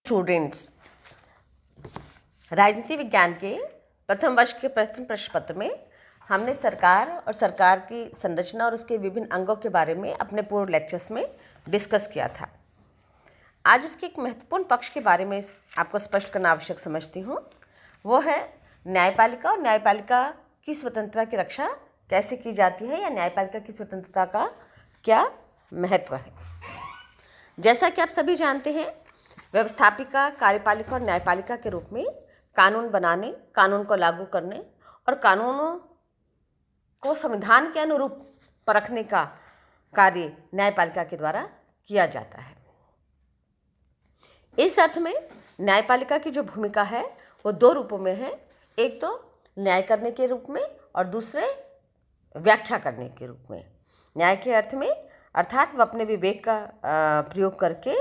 Students, राजनीति विज्ञान के प्रथम वर्ष के प्रश्न पत्र में हमने सरकार और सरकार की संरचना और उसके विभिन्न अंगों के बारे में अपने पूर्व लेक्चर्स में डिस्कस किया था। आज उसके एक महत्वपूर्ण पक्ष के बारे में आपको स्पष्ट करना आवश्यक समझती हूँ। वो है न्यायपालिका और न्यायपालिका की स्वतंत्रता की रक्षा कैसे की जाती है या न्यायपालिका की स्वतंत्रता का क्या महत्व है। जैसा कि आप सभी जानते हैं, व्यवस्थापिका, कार्यपालिका और न्यायपालिका के रूप में कानून बनाने, कानून को लागू करने और कानूनों को संविधान के अनुरूप परखने का कार्य न्यायपालिका के द्वारा किया जाता है। इस अर्थ में न्यायपालिका की जो भूमिका है वो दो रूपों में है। एक तो न्याय करने के रूप में और दूसरे व्याख्या करने के रूप में। न्याय के अर्थ में अर्थात वह अपने विवेक का प्रयोग करके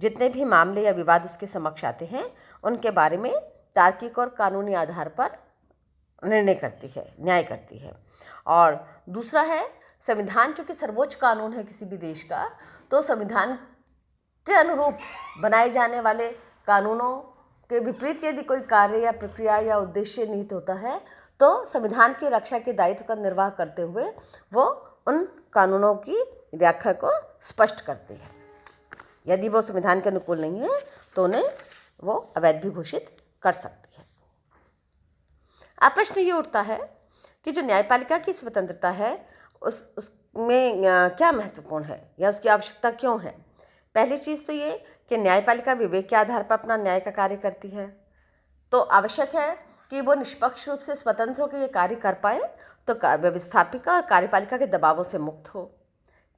जितने भी मामले या विवाद उसके समक्ष आते हैं उनके बारे में तार्किक और कानूनी आधार पर निर्णय करती है, न्याय करती है। और दूसरा है संविधान, चूँकि सर्वोच्च कानून है किसी भी देश का, तो संविधान के अनुरूप बनाए जाने वाले कानूनों के विपरीत यदि कोई कार्य या प्रक्रिया या उद्देश्य निहित होता है तो संविधान की रक्षा के दायित्व का निर्वाह करते हुए वो उन कानूनों की व्याख्या को स्पष्ट करती है। यदि वो संविधान के अनुकूल नहीं है तो उन्हें वो अवैध भी घोषित कर सकती है। अब प्रश्न ये उठता है कि जो न्यायपालिका की स्वतंत्रता है उसमें क्या महत्वपूर्ण है या उसकी आवश्यकता क्यों है। पहली चीज़ तो ये कि न्यायपालिका विवेक के आधार पर अपना न्याय का कार्य करती है, तो आवश्यक है कि वो निष्पक्ष रूप से स्वतंत्र होकर ये कार्य कर पाए, तो व्यवस्थापिका और कार्यपालिका के दबावों से मुक्त हो,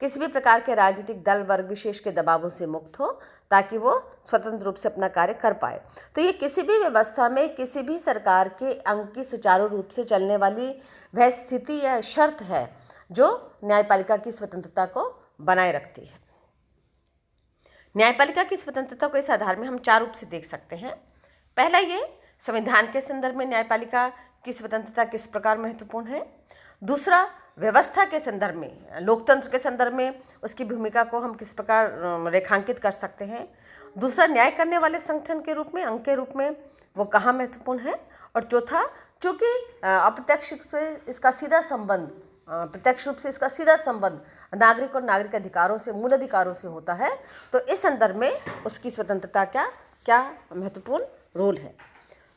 किसी भी प्रकार के राजनीतिक दल वर्ग विशेष के दबावों से मुक्त हो, ताकि वो स्वतंत्र रूप से अपना कार्य कर पाए। तो ये किसी भी व्यवस्था में किसी भी सरकार के अंग की सुचारू रूप से चलने वाली वह स्थिति या शर्त है जो न्यायपालिका की स्वतंत्रता को बनाए रखती है। न्यायपालिका की स्वतंत्रता को इस आधार में हम चार रूप से देख सकते हैं। पहला, ये संविधान के संदर्भ में न्यायपालिका की स्वतंत्रता किस प्रकार महत्वपूर्ण है। दूसरा, व्यवस्था के संदर्भ में, लोकतंत्र के संदर्भ में उसकी भूमिका को हम किस प्रकार रेखांकित कर सकते हैं। दूसरा, न्याय करने वाले संगठन के रूप में, अंग के रूप में वो कहाँ महत्वपूर्ण है। और चौथा, चूँकि अप्रत्यक्ष से इसका सीधा संबंध, प्रत्यक्ष रूप से इसका सीधा संबंध नागरिक और नागरिक अधिकारों से, मूल अधिकारों से होता है, तो इस संदर्भ में उसकी स्वतंत्रता क्या महत्वपूर्ण रोल है।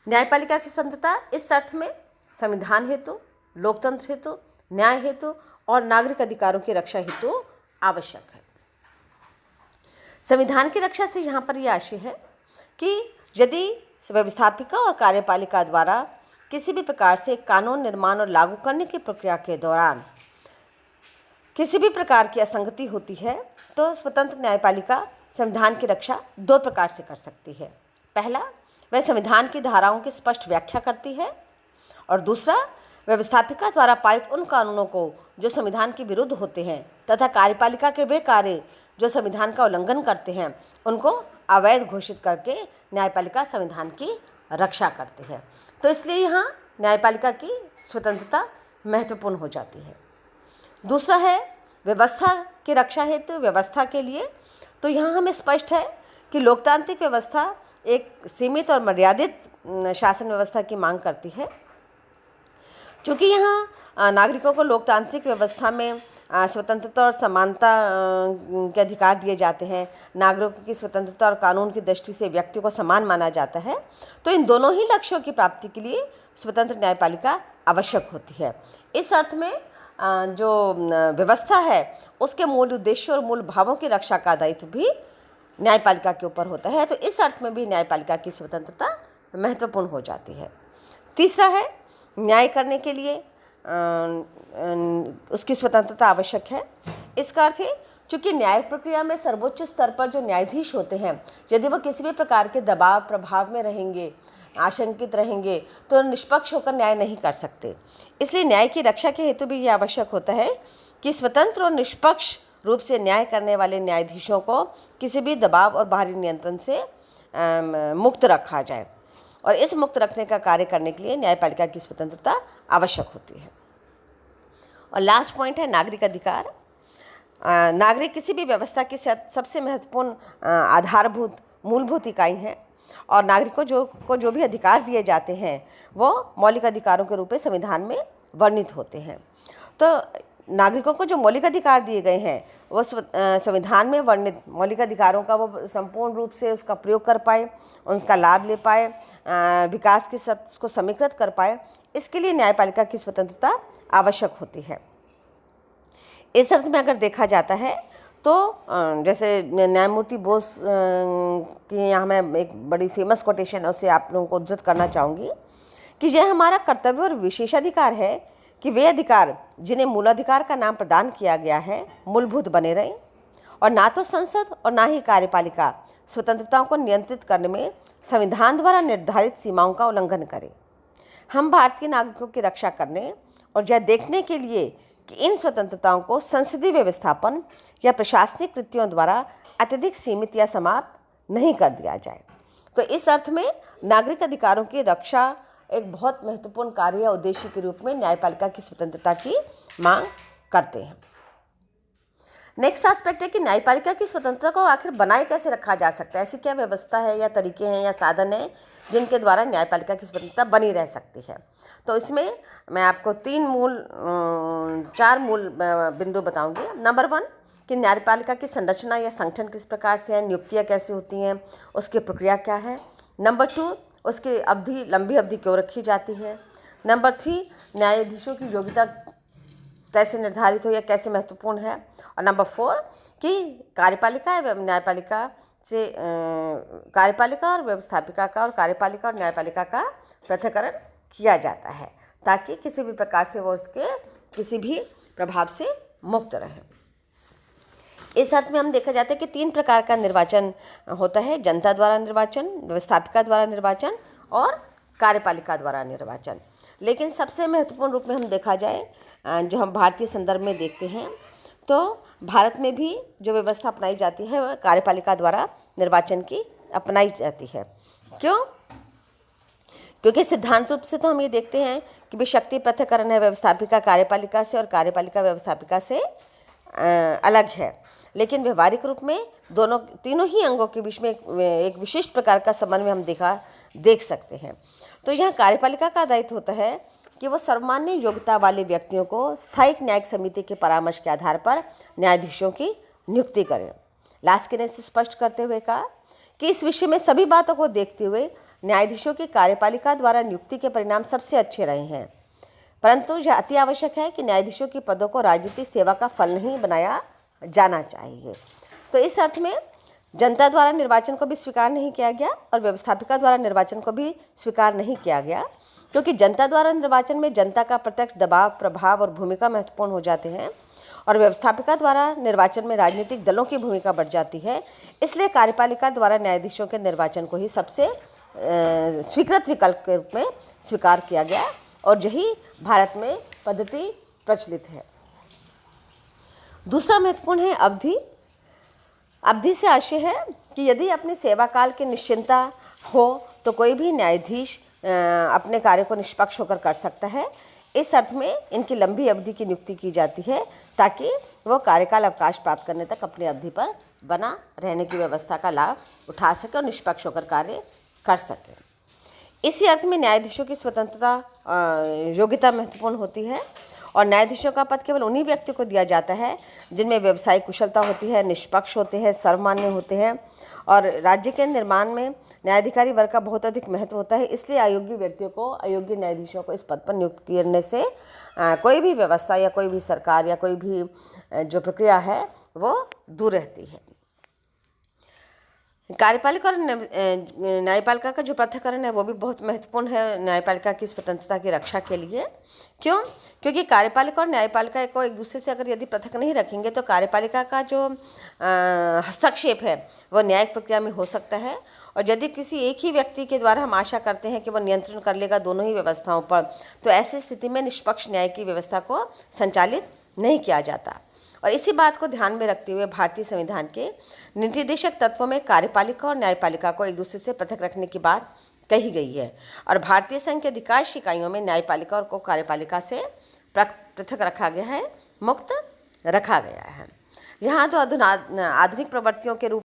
न्यायपालिका की स्वतंत्रता इस अर्थ में संविधान हेतु, लोकतंत्र हेतु, न्याय हेतु और नागरिक अधिकारों की रक्षा हेतु आवश्यक है। संविधान की रक्षा से यहाँ पर यह आशय है कि यदि व्यवस्थापिका और कार्यपालिका द्वारा किसी भी प्रकार से कानून निर्माण और लागू करने की प्रक्रिया के दौरान किसी भी प्रकार की असंगति होती है तो स्वतंत्र न्यायपालिका संविधान की रक्षा दो प्रकार से कर सकती है। पहला, वह संविधान की धाराओं की स्पष्ट व्याख्या करती है, और दूसरा, व्यवस्थापिका द्वारा पारित उन कानूनों को जो संविधान के विरुद्ध होते हैं तथा कार्यपालिका के वे कार्य जो संविधान का उल्लंघन करते हैं उनको अवैध घोषित करके न्यायपालिका संविधान की रक्षा करती है। तो इसलिए यहाँ न्यायपालिका की स्वतंत्रता महत्वपूर्ण हो जाती है। दूसरा है व्यवस्था की रक्षा हेतु, व्यवस्था के लिए, तो यहाँ हमें स्पष्ट है कि लोकतांत्रिक व्यवस्था एक सीमित और मर्यादित शासन व्यवस्था की मांग करती है। चूँकि यहाँ नागरिकों को लोकतांत्रिक व्यवस्था में स्वतंत्रता और समानता के अधिकार दिए जाते हैं, नागरिकों की स्वतंत्रता और कानून की दृष्टि से व्यक्ति को समान माना जाता है, तो इन दोनों ही लक्ष्यों की प्राप्ति के लिए स्वतंत्र न्यायपालिका आवश्यक होती है। इस अर्थ में जो व्यवस्था है उसके मूल उद्देश्य और मूल भावों की रक्षा का दायित्व भी न्यायपालिका के ऊपर होता है, तो इस अर्थ में भी न्यायपालिका की स्वतंत्रता महत्वपूर्ण हो जाती है। तीसरा है, न्याय करने के लिए उसकी स्वतंत्रता आवश्यक है। इसका अर्थ है, चूँकि न्याय प्रक्रिया में सर्वोच्च स्तर पर जो न्यायाधीश होते हैं, यदि वो किसी भी प्रकार के दबाव प्रभाव में रहेंगे, आशंकित रहेंगे, तो निष्पक्ष होकर न्याय नहीं कर सकते। इसलिए न्याय की रक्षा के हेतु भी ये आवश्यक होता है कि स्वतंत्र और निष्पक्ष रूप से न्याय करने वाले न्यायाधीशों को किसी भी दबाव और बाहरी नियंत्रण से मुक्त रखा जाए, और इस मुक्त रखने का कार्य करने के लिए न्यायपालिका की स्वतंत्रता आवश्यक होती है। और लास्ट पॉइंट है नागरिक अधिकार। नागरिक किसी भी व्यवस्था की सबसे महत्वपूर्ण आधारभूत मूलभूत इकाई है। और नागरिकों को जो भी अधिकार दिए जाते हैं वो मौलिक अधिकारों के रूप में संविधान में वर्णित होते हैं। तो नागरिकों को जो मौलिक अधिकार दिए गए हैं वो संविधान में वर्णित मौलिक अधिकारों का वो संपूर्ण रूप से उसका प्रयोग कर पाए, उसका लाभ ले पाए, विकास के साथ उसको समीकृत कर पाए, इसके लिए न्यायपालिका की स्वतंत्रता आवश्यक होती है। इस अर्थ में अगर देखा जाता है तो जैसे न्यायमूर्ति बोस की यहाँ मैं एक बड़ी फेमस कोटेशन है उसे आप लोगों को उद्धृत करना चाहूँगी कि यह हमारा कर्तव्य और विशेषाधिकार है कि वे अधिकार जिन्हें मूलाधिकार का नाम प्रदान किया गया है मूलभूत बने रहें और ना तो संसद और ना ही कार्यपालिका स्वतंत्रताओं को नियंत्रित करने में संविधान द्वारा निर्धारित सीमाओं का उल्लंघन करें। हम भारतीय नागरिकों की रक्षा करने और यह देखने के लिए कि इन स्वतंत्रताओं को संसदीय व्यवस्थापन या प्रशासनिक कृतियों द्वारा अत्यधिक सीमित या समाप्त नहीं कर दिया जाए। तो इस अर्थ में नागरिक अधिकारों की रक्षा एक बहुत महत्वपूर्ण कार्य या उद्देश्य के रूप में न्यायपालिका की स्वतंत्रता की मांग करते हैं। नेक्स्ट एस्पेक्ट है कि न्यायपालिका की स्वतंत्रता को आखिर बनाए कैसे रखा जा सकता है, ऐसी क्या व्यवस्था है या तरीके हैं या साधन हैं जिनके द्वारा न्यायपालिका की स्वतंत्रता बनी रह सकती है। तो इसमें मैं आपको चार मूल बिंदु बताऊंगी। नंबर 1 कि न्यायपालिका की संरचना या संगठन किस प्रकार से है, नियुक्तियाँ कैसे होती हैं, उसकी प्रक्रिया क्या है। नंबर 2 उसकी अवधि लंबी अवधि क्यों रखी जाती है। नंबर 3 न्यायाधीशों की योग्यता कैसे निर्धारित हो या कैसे महत्वपूर्ण है। और नंबर 4 कि कार्यपालिका एवं न्यायपालिका से कार्यपालिका और व्यवस्थापिका का और कार्यपालिका और न्यायपालिका का पृथक्करण किया जाता है ताकि किसी भी प्रकार से वो उसके किसी भी प्रभाव से मुक्त रहे। इस अर्थ में हम देखा जाता है कि 3 प्रकार का निर्वाचन होता है, जनता द्वारा निर्वाचन, व्यवस्थापिका द्वारा निर्वाचन और कार्यपालिका द्वारा निर्वाचन। लेकिन सबसे महत्वपूर्ण रूप में हम देखा जाए जो हम भारतीय संदर्भ में देखते हैं तो भारत में भी जो व्यवस्था अपनाई जाती है वह कार्यपालिका द्वारा निर्वाचन की अपनाई जाती है। क्यों? क्योंकि सिद्धांत रूप से तो हम ये देखते हैं कि भी शक्ति पृथक्करण है व्यवस्थापिका कार्यपालिका से और कार्यपालिका व्यवस्थापिका से अलग है, लेकिन व्यवहारिक रूप में तीनों ही अंगों के बीच में एक विशिष्ट प्रकार का समन्वय हम देख सकते हैं। तो यहाँ कार्यपालिका का दायित्व होता है कि वो सर्वमान्य योग्यता वाले व्यक्तियों को स्थायी न्यायिक समिति के परामर्श के आधार पर न्यायाधीशों की नियुक्ति करें। लास्की ने स्पष्ट करते हुए कहा कि इस विषय में सभी बातों को देखते हुए न्यायाधीशों की कार्यपालिका द्वारा नियुक्ति के परिणाम सबसे अच्छे रहे हैं, परंतु यह अति आवश्यक है कि न्यायाधीशों के पदों को राजनीतिक सेवा का फल नहीं बनाया जाना चाहिए। तो इस अर्थ में जनता द्वारा निर्वाचन को भी स्वीकार नहीं किया गया और व्यवस्थापिका द्वारा निर्वाचन को भी स्वीकार नहीं किया गया, क्योंकि जनता द्वारा निर्वाचन में जनता का प्रत्यक्ष दबाव, प्रभाव और भूमिका महत्वपूर्ण हो जाते हैं और व्यवस्थापिका द्वारा निर्वाचन में राजनीतिक दलों की भूमिका बढ़ जाती है। इसलिए कार्यपालिका द्वारा न्यायाधीशों के निर्वाचन को ही सबसे स्वीकृत विकल्प के रूप में स्वीकार किया गया और यही भारत में पद्धति प्रचलित है। दूसरा महत्वपूर्ण है अवधि। अवधि से आशय है कि यदि अपने सेवा काल की निश्चिंतता हो तो कोई भी न्यायाधीश अपने कार्य को निष्पक्ष होकर कर सकता है। इस अर्थ में इनकी लंबी अवधि की नियुक्ति की जाती है ताकि वो कार्यकाल अवकाश प्राप्त करने तक अपनी अवधि पर बना रहने की व्यवस्था का लाभ उठा सके और निष्पक्ष होकर कार्य कर सके। इसी अर्थ में न्यायाधीशों की स्वतंत्रता योग्यता महत्वपूर्ण होती है और न्यायाधीशों का पद केवल उन्हीं व्यक्तियों को दिया जाता है जिनमें व्यवसायिक कुशलता होती है, निष्पक्ष होते हैं, सर्वमान्य होते हैं और राज्य के निर्माण में न्यायाधिकारी वर्ग का बहुत अधिक महत्व होता है। इसलिए अयोग्य व्यक्तियों को, अयोग्य न्यायाधीशों को इस पद पर नियुक्त करने से कोई भी व्यवस्था या कोई भी सरकार या कोई भी जो प्रक्रिया है वो दूर रहती है। कार्यपालिका और न्यायपालिका का जो पृथक्करण है वो भी बहुत महत्वपूर्ण है न्यायपालिका की स्वतंत्रता की रक्षा के लिए। क्यों? क्योंकि कार्यपालिका और न्यायपालिका को एक दूसरे से अगर यदि पृथक नहीं रखेंगे तो कार्यपालिका का जो हस्तक्षेप है वो न्यायिक प्रक्रिया में हो सकता है और यदि किसी एक ही व्यक्ति के द्वारा हम आशा करते हैं कि वो नियंत्रण कर लेगा दोनों ही व्यवस्थाओं पर, तो ऐसी स्थिति में निष्पक्ष न्याय की व्यवस्था को संचालित नहीं किया जाता। और इसी बात को ध्यान में रखते हुए भारतीय संविधान के निर्देशक तत्वों में कार्यपालिका और न्यायपालिका को एक दूसरे से पृथक रखने की बात कही गई है और भारतीय संघ के अधिकांश इकाइयों में न्यायपालिका को कार्यपालिका से पृथक रखा गया है, मुक्त रखा गया है। यहाँ तो आधुनिक प्रवृत्तियों के रूप